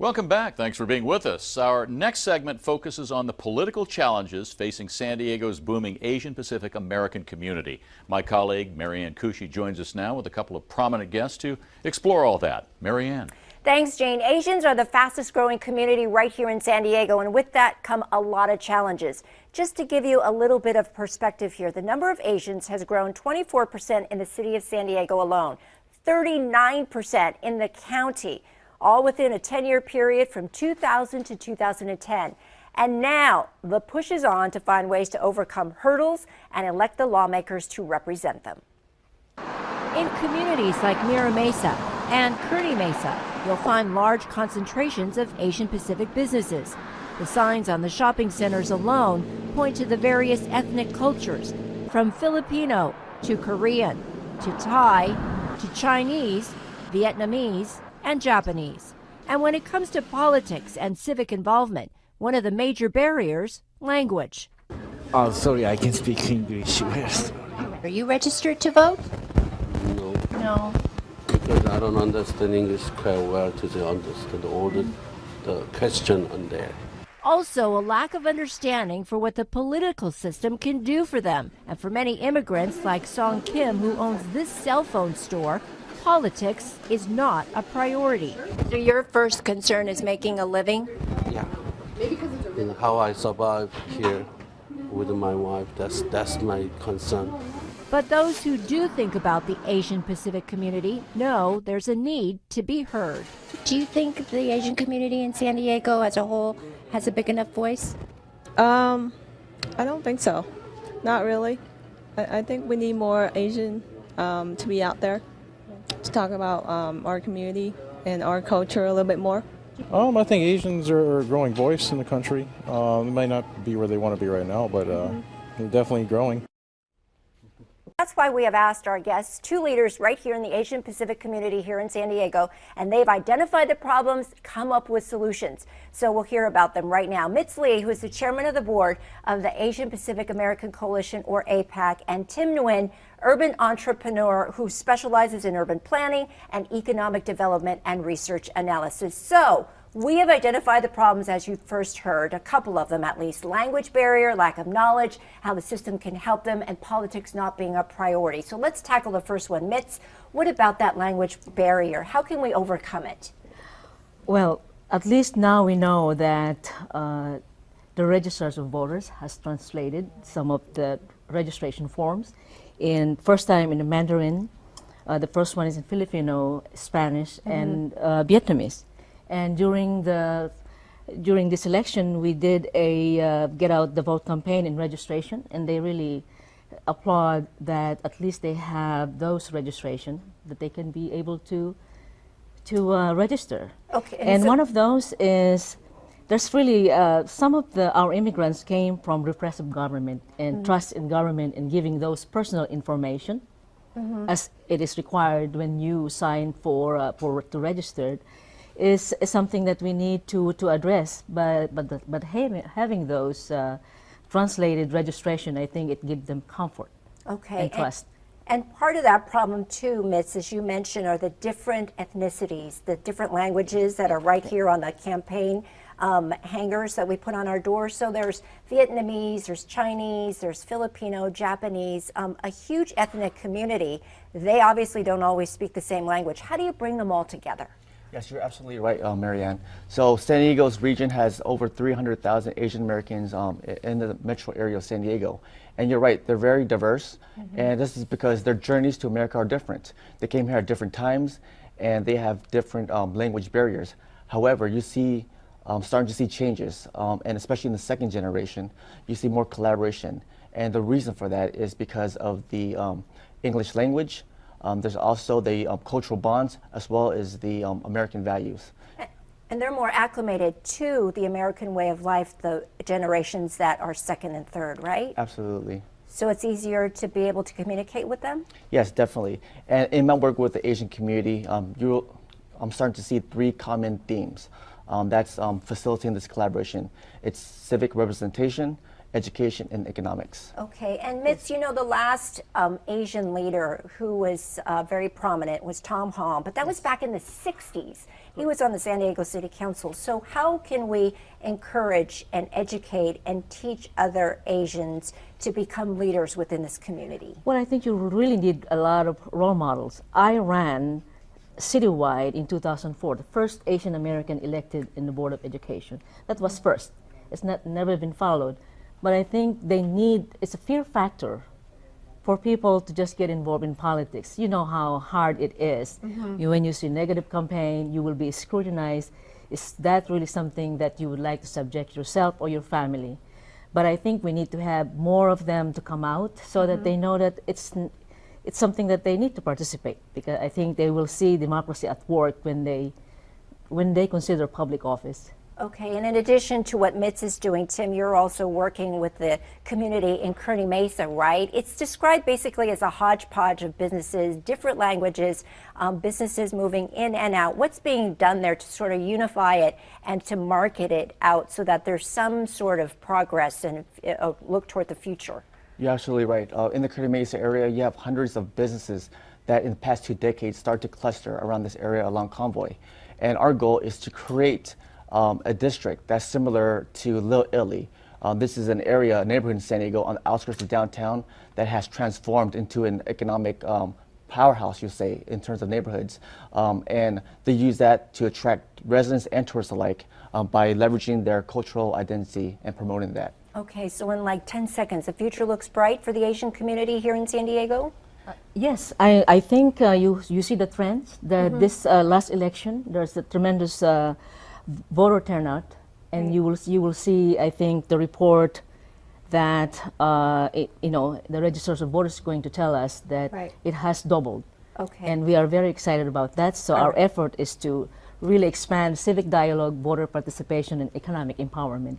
Welcome back. Thanks for being with us. Our next segment focuses on the political challenges facing San Diego's booming Asian Pacific American community. My colleague Marianne Kushi joins us now with a couple of prominent guests to explore all that. Marianne. Thanks, Jane. Asians are the fastest growing community right here in San Diego, and with that come a lot of challenges. Just to give you a little bit of perspective here, the number of Asians has grown 24% in the city of San Diego alone, 39% in the county, all within a 10-year period from 2000 to 2010. And now the push is on to find ways to overcome hurdles and elect the lawmakers to represent them. In communities like Mira Mesa and Kearny Mesa, you'll find large concentrations of Asian Pacific businesses. The signs on the shopping centers alone point to the various ethnic cultures, from Filipino to Korean to Thai to Chinese, Vietnamese, and Japanese. And when it comes to politics and civic involvement, one of the major barriers, language. Oh, sorry, I can speak English. Are you registered to vote? No. No. Because I don't understand English quite well to understand all the question on there. Also, a lack of understanding for what the political system can do for them. And for many immigrants like Song Kim, who owns this cell phone store, politics is not a priority. So your first concern is making a living? Yeah. And how I survive here with my wife, that's my concern. But those who do think about the Asian Pacific community know there's a need to be heard. Do you think the Asian community in San Diego as a whole has a big enough voice? I don't think so. Not really. I think we need more Asian to be out there to talk about our community and our culture a little bit more. I think Asians are a growing voice in the country. They may not be where they want to be right now, but they're definitely growing. That's why we have asked our guests, two leaders right here in the Asian Pacific community here in San Diego, and they've identified the problems, come up with solutions. So we'll hear about them right now. Mitz Lee, who is the chairman of the board of the Asian Pacific American Coalition, or Apac, and Tim Nguyen, urban entrepreneur who specializes in urban planning and economic development and research analysis. So we have identified the problems, as you first heard, a couple of them at least: language barrier, lack of knowledge, how the system can help them, and politics not being a priority. So let's tackle the first one. Mitz, what about that language barrier? How can we overcome it? Well, at least now we know that the registrars of voters has translated some of the registration forms first time in the Mandarin. The first one is in Filipino, Spanish, and Vietnamese. And during this election, we did a get out the vote campaign and registration, and they really applaud that at least they have those registration that they can be able to register. Okay. And so one of those is there's really some of our immigrants came from repressive government and trust in government and giving those personal information as it is required when you sign to register. Is something that we need to address, but having those translated registration, I think it gives them comfort and trust. And part of that problem too, Mitz, as you mentioned, are the different ethnicities, the different languages that are right here on the campaign hangers that we put on our doors. So there's Vietnamese, there's Chinese, there's Filipino, Japanese, a huge ethnic community. They obviously don't always speak the same language. How do you bring them all together? Yes, you're absolutely right, Marianne. So San Diego's region has over 300,000 Asian Americans in the metro area of San Diego. And you're right, they're very diverse. And this is because their journeys to America are different. They came here at different times, and they have different language barriers. However, you see, starting to see changes, and especially in the second generation, you see more collaboration. And the reason for that is because of the English language. There's also the cultural bonds, as well as the American values. And they're more acclimated to the American way of life, the generations that are second and third, right? Absolutely. So it's easier to be able to communicate with them? Yes, definitely. And in my work with the Asian community, I'm starting to see three common themes that's facilitating this collaboration. It's civic representation, education, and economics. Okay, and Mitz, you know, the last Asian leader who was very prominent was Tom Hall, but that was back in the 60s. He was on the San Diego City Council. So how can we encourage and educate and teach other Asians to become leaders within this community? Well, I think you really need a lot of role models. I ran citywide in 2004, the first Asian American elected in the Board of Education. That was first. It's never been followed. But I think it's a fear factor for people to just get involved in politics. You know how hard it is. When you see negative campaign, you will be scrutinized. Is that really something that you would like to subject yourself or your family? But I think we need to have more of them to come out so that they know that it's something that they need to participate, because I think they will see democracy at work when they consider public office. Okay, and in addition to what Mitz is doing, Tim, you're also working with the community in Kearny Mesa, right? It's described basically as a hodgepodge of businesses, different languages, businesses moving in and out. What's being done there to sort of unify it and to market it out so that there's some sort of progress and look toward the future? You're absolutely right. In the Kearny Mesa area, you have hundreds of businesses that in the past 2 decades start to cluster around this area along Convoy. And our goal is to create a district that's similar to Little Italy. This is an area, a neighborhood in San Diego on the outskirts of downtown that has transformed into an economic powerhouse, you say, in terms of neighborhoods. And they use that to attract residents and tourists alike by leveraging their cultural identity and promoting that. Okay, so in like 10 seconds, the future looks bright for the Asian community here in San Diego? Yes, I think you see the trends. This last election, there's a tremendous voter turnout, and you will see, I think, the report that the registers of voters is going to tell us that it has doubled. Okay. And we are very excited about that. So our effort is to really expand civic dialogue, voter participation, and economic empowerment.